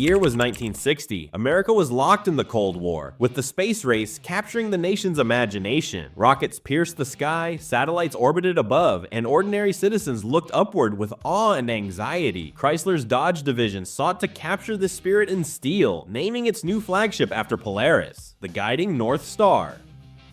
year was 1960. America was locked in the Cold War, with the space race capturing the nation's imagination. Rockets pierced the sky, satellites orbited above, and ordinary citizens looked upward with awe and anxiety. Chrysler's Dodge division sought to capture this spirit in steel, naming its new flagship after Polaris, the guiding North Star.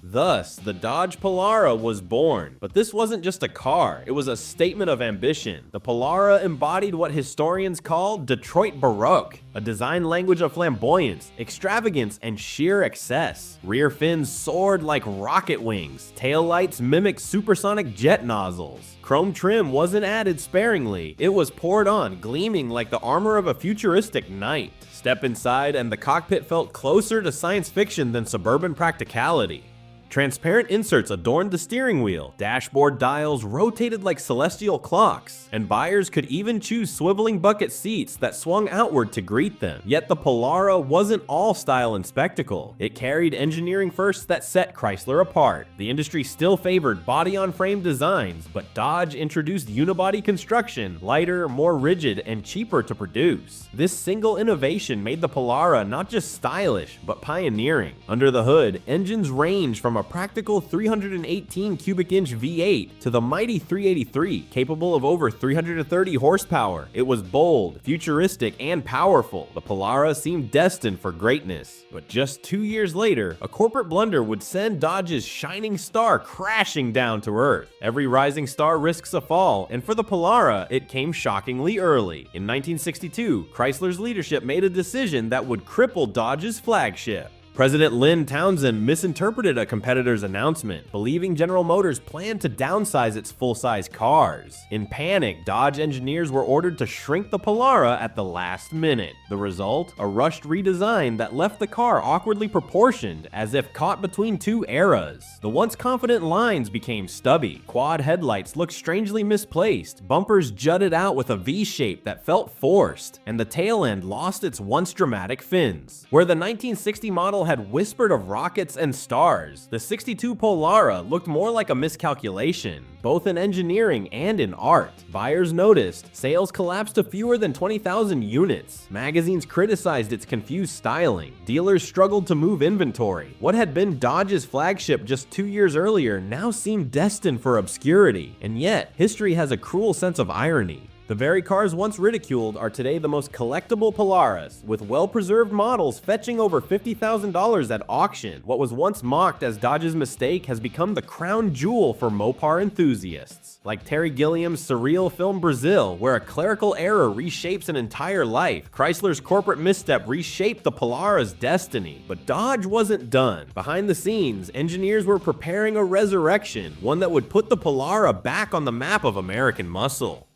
Thus, the Dodge Polara was born. But this wasn't just a car, it was a statement of ambition. The Polara embodied what historians call Detroit Baroque, a design language of flamboyance, extravagance, and sheer excess. Rear fins soared like rocket wings, taillights mimicked supersonic jet nozzles. Chrome trim wasn't added sparingly, it was poured on, gleaming like the armor of a futuristic knight. Step inside and the cockpit felt closer to science fiction than suburban practicality. Transparent inserts adorned the steering wheel, dashboard dials rotated like celestial clocks, and buyers could even choose swiveling bucket seats that swung outward to greet them. Yet the Polara wasn't all style and spectacle. It carried engineering firsts that set Chrysler apart. The industry still favored body-on-frame designs, but Dodge introduced unibody construction, lighter, more rigid, and cheaper to produce. This single innovation made the Polara not just stylish, but pioneering. Under the hood, engines range from a practical 318 cubic inch V8 to the mighty 383, capable of over 330 horsepower. It was bold, futuristic, and powerful. The Polara seemed destined for greatness. But just 2 years later, a corporate blunder would send Dodge's shining star crashing down to earth. Every rising star risks a fall, and for the Polara, it came shockingly early. In 1962, Chrysler's leadership made a decision that would cripple Dodge's flagship. President Lynn Townsend misinterpreted a competitor's announcement, believing General Motors planned to downsize its full-size cars. In panic, Dodge engineers were ordered to shrink the Polara at the last minute. The result? A rushed redesign that left the car awkwardly proportioned, as if caught between two eras. The once confident lines became stubby, quad headlights looked strangely misplaced, bumpers jutted out with a V-shape that felt forced, and the tail end lost its once dramatic fins. Where the 1960 model had whispered of rockets and stars, the 62 Polara looked more like a miscalculation, both in engineering and in art. Buyers noticed, sales collapsed to fewer than 20,000 units. Magazines criticized its confused styling. Dealers struggled to move inventory. What had been Dodge's flagship just 2 years earlier now seemed destined for obscurity. And yet, history has a cruel sense of irony. The very cars once ridiculed are today the most collectible Polaras, with well-preserved models fetching over $50,000 at auction. What was once mocked as Dodge's mistake has become the crown jewel for Mopar enthusiasts. Like Terry Gilliam's surreal film Brazil, where a clerical error reshapes an entire life, Chrysler's corporate misstep reshaped the Polara's destiny. But Dodge wasn't done. Behind the scenes, engineers were preparing a resurrection, one that would put the Polara back on the map of American muscle.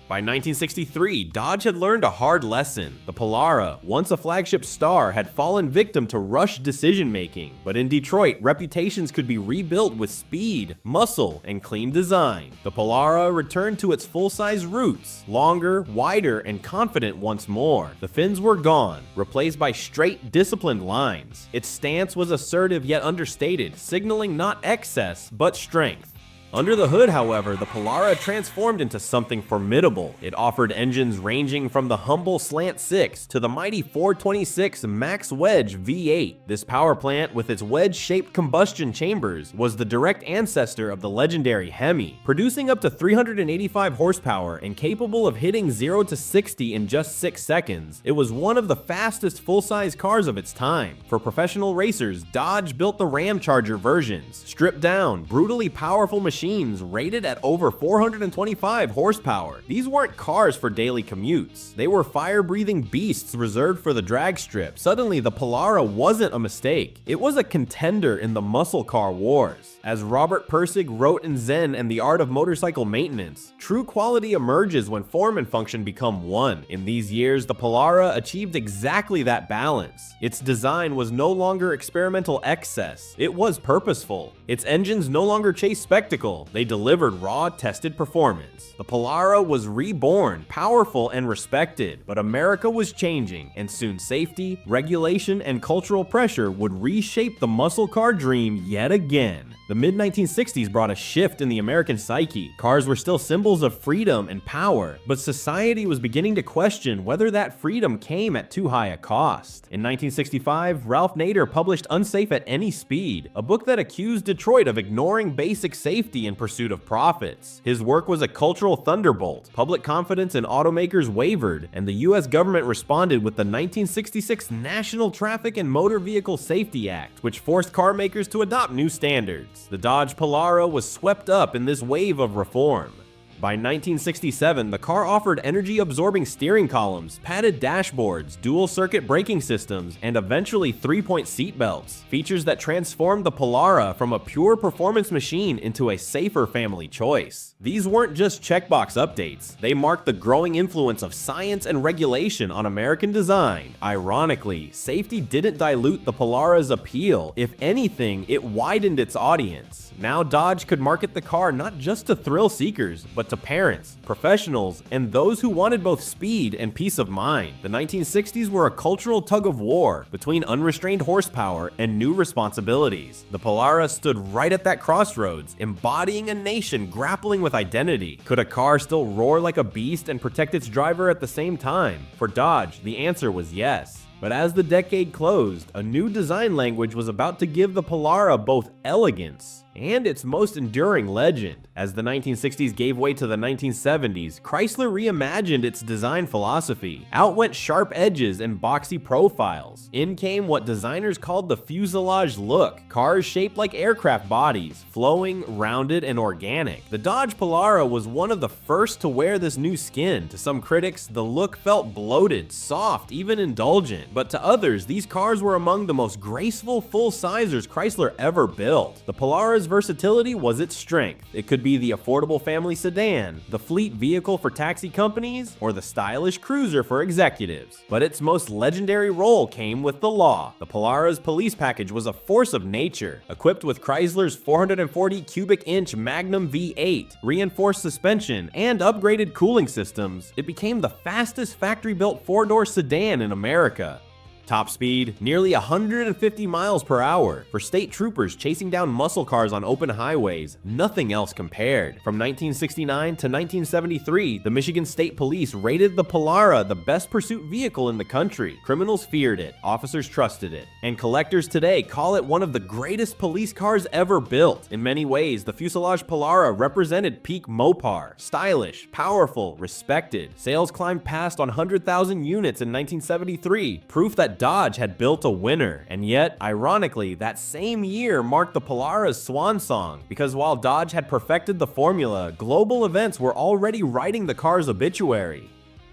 By 1963, Dodge had learned a hard lesson. The Polara, once a flagship star, had fallen victim to rushed decision-making. But in Detroit, reputations could be rebuilt with speed, muscle, and clean design. The Polara returned to its full-size roots, longer, wider, and confident once more. The fins were gone, replaced by straight, disciplined lines. Its stance was assertive yet understated, signaling not excess, but strength. Under the hood, however, the Polara transformed into something formidable. It offered engines ranging from the humble Slant 6 to the mighty 426 Max Wedge V8. This power plant, with its wedge-shaped combustion chambers, was the direct ancestor of the legendary Hemi, producing up to 385 horsepower and capable of hitting 0 to 60 in just 6 seconds. It was one of the fastest full-size cars of its time. For professional racers, Dodge built the Ramcharger versions, stripped down, brutally powerful machines rated at over 425 horsepower. These weren't cars for daily commutes. They were fire-breathing beasts reserved for the drag strip. Suddenly, the Polara wasn't a mistake. It was a contender in the muscle car wars. As Robert Pirsig wrote in Zen and the Art of Motorcycle Maintenance, true quality emerges when form and function become one. In these years, the Polara achieved exactly that balance. Its design was no longer experimental excess. It was purposeful. Its engines no longer chased spectacle. They delivered raw, tested performance. The Polara was reborn, powerful and respected, but America was changing, and soon safety, regulation, and cultural pressure would reshape the muscle car dream yet again. The mid-1960s brought a shift in the American psyche. Cars were still symbols of freedom and power, but society was beginning to question whether that freedom came at too high a cost. In 1965, Ralph Nader published Unsafe at Any Speed, a book that accused Detroit of ignoring basic safety in pursuit of profits. His work was a cultural thunderbolt. Public confidence in automakers wavered, and the U.S. government responded with the 1966 National Traffic and Motor Vehicle Safety Act, which forced car makers to adopt new standards. The Dodge Polara was swept up in this wave of reform. By 1967, the car offered energy-absorbing steering columns, padded dashboards, dual-circuit braking systems, and eventually 3-point seatbelts, features that transformed the Polara from a pure performance machine into a safer family choice. These weren't just checkbox updates, they marked the growing influence of science and regulation on American design. Ironically, safety didn't dilute the Polara's appeal. If anything, it widened its audience. Now Dodge could market the car not just to thrill seekers, but to parents, professionals, and those who wanted both speed and peace of mind. The 1960s were a cultural tug-of-war between unrestrained horsepower and new responsibilities. The Polara stood right at that crossroads, embodying a nation grappling with identity. Could a car still roar like a beast and protect its driver at the same time? For Dodge, the answer was yes. But as the decade closed, a new design language was about to give the Polara both elegance and its most enduring legend. As the 1960s gave way to the 1970s, Chrysler reimagined its design philosophy. Out went sharp edges and boxy profiles. In came what designers called the fuselage look, cars shaped like aircraft bodies, flowing, rounded, and organic. The Dodge Polara was one of the first to wear this new skin. To some critics, the look felt bloated, soft, even indulgent. But to others, these cars were among the most graceful full-sizers Chrysler ever built. The Polara's versatility was its strength. It could be the affordable family sedan, the fleet vehicle for taxi companies, or the stylish cruiser for executives. But its most legendary role came with the law. The Polara's police package was a force of nature. Equipped with Chrysler's 440 cubic inch Magnum V8, reinforced suspension, and upgraded cooling systems, it became the fastest factory-built four-door sedan in America. Top speed, nearly 150 miles per hour. For state troopers chasing down muscle cars on open highways, nothing else compared. From 1969 to 1973, the Michigan State Police rated the Polara the best pursuit vehicle in the country. Criminals feared it, officers trusted it, and collectors today call it one of the greatest police cars ever built. In many ways, the fuselage Polara represented peak Mopar. Stylish, powerful, respected. Sales climbed past 100,000 units in 1973, proof that Dodge had built a winner. And yet, ironically, that same year marked the Polara's swan song, because while Dodge had perfected the formula, global events were already writing the car's obituary.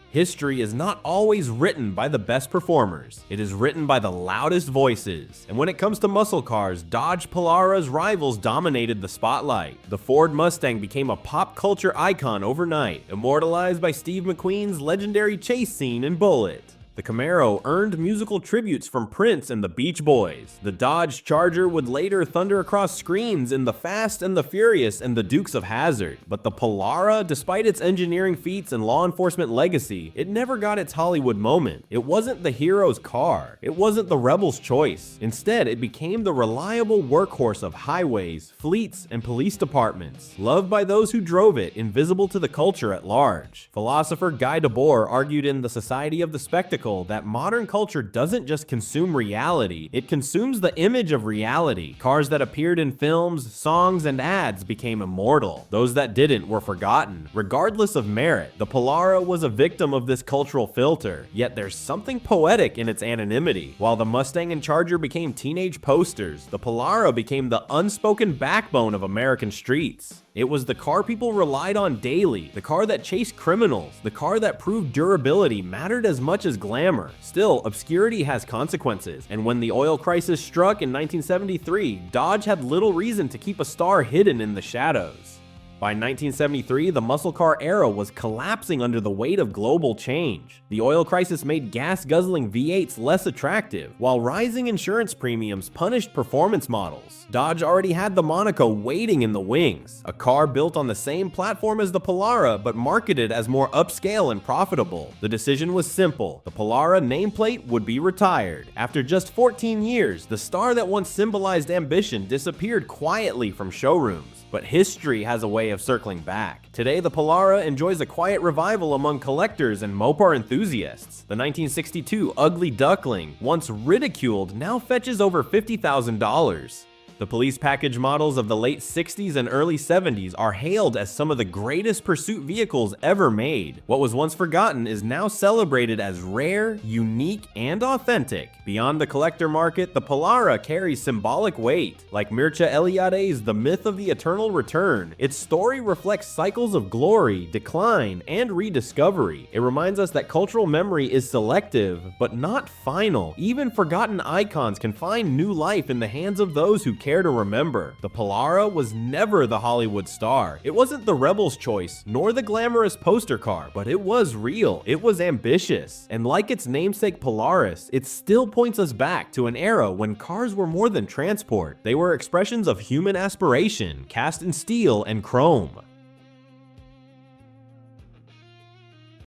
History is not always written by the best performers. It is written by the loudest voices. And when it comes to muscle cars, Dodge Polara's rivals dominated the spotlight. The Ford Mustang became a pop culture icon overnight, immortalized by Steve McQueen's legendary chase scene in Bullitt. The Camaro earned musical tributes from Prince and the Beach Boys. The Dodge Charger would later thunder across screens in The Fast and the Furious and the Dukes of Hazzard. But the Polara, despite its engineering feats and law enforcement legacy, it never got its Hollywood moment. It wasn't the hero's car. It wasn't the rebel's choice. Instead, it became the reliable workhorse of highways, fleets, and police departments. Loved by those who drove it, invisible to the culture at large. Philosopher Guy Debord argued in The Society of the Spectacle that modern culture doesn't just consume reality, it consumes the image of reality. Cars that appeared in films, songs, and ads became immortal. Those that didn't were forgotten. Regardless of merit, the Polara was a victim of this cultural filter, yet there's something poetic in its anonymity. While the Mustang and Charger became teenage posters, the Polara became the unspoken backbone of American streets. It was the car people relied on daily, the car that chased criminals, the car that proved durability mattered as much as glamour. Still, obscurity has consequences, and when the oil crisis struck in 1973, Dodge had little reason to keep a star hidden in the shadows. By 1973, the muscle car era was collapsing under the weight of global change. The oil crisis made gas-guzzling V8s less attractive, while rising insurance premiums punished performance models. Dodge already had the Monaco waiting in the wings, a car built on the same platform as the Polara but marketed as more upscale and profitable. The decision was simple: the Polara nameplate would be retired. After just 14 years, the star that once symbolized ambition disappeared quietly from showrooms. But history has a way of circling back. Today, the Polara enjoys a quiet revival among collectors and Mopar enthusiasts. The 1962 Ugly Duckling, once ridiculed, now fetches over $50,000. The police package models of the late 60s and early 70s are hailed as some of the greatest pursuit vehicles ever made. What was once forgotten is now celebrated as rare, unique, and authentic. Beyond the collector market, the Polara carries symbolic weight. Like Mircea Eliade's The Myth of the Eternal Return, its story reflects cycles of glory, decline, and rediscovery. It reminds us that cultural memory is selective, but not final. Even forgotten icons can find new life in the hands of those who care to remember. The Polara was never the Hollywood star. It wasn't the rebel's choice, nor the glamorous poster car, but it was real. It was ambitious. And like its namesake Polaris, it still points us back to an era when cars were more than transport. They were expressions of human aspiration, cast in steel and chrome.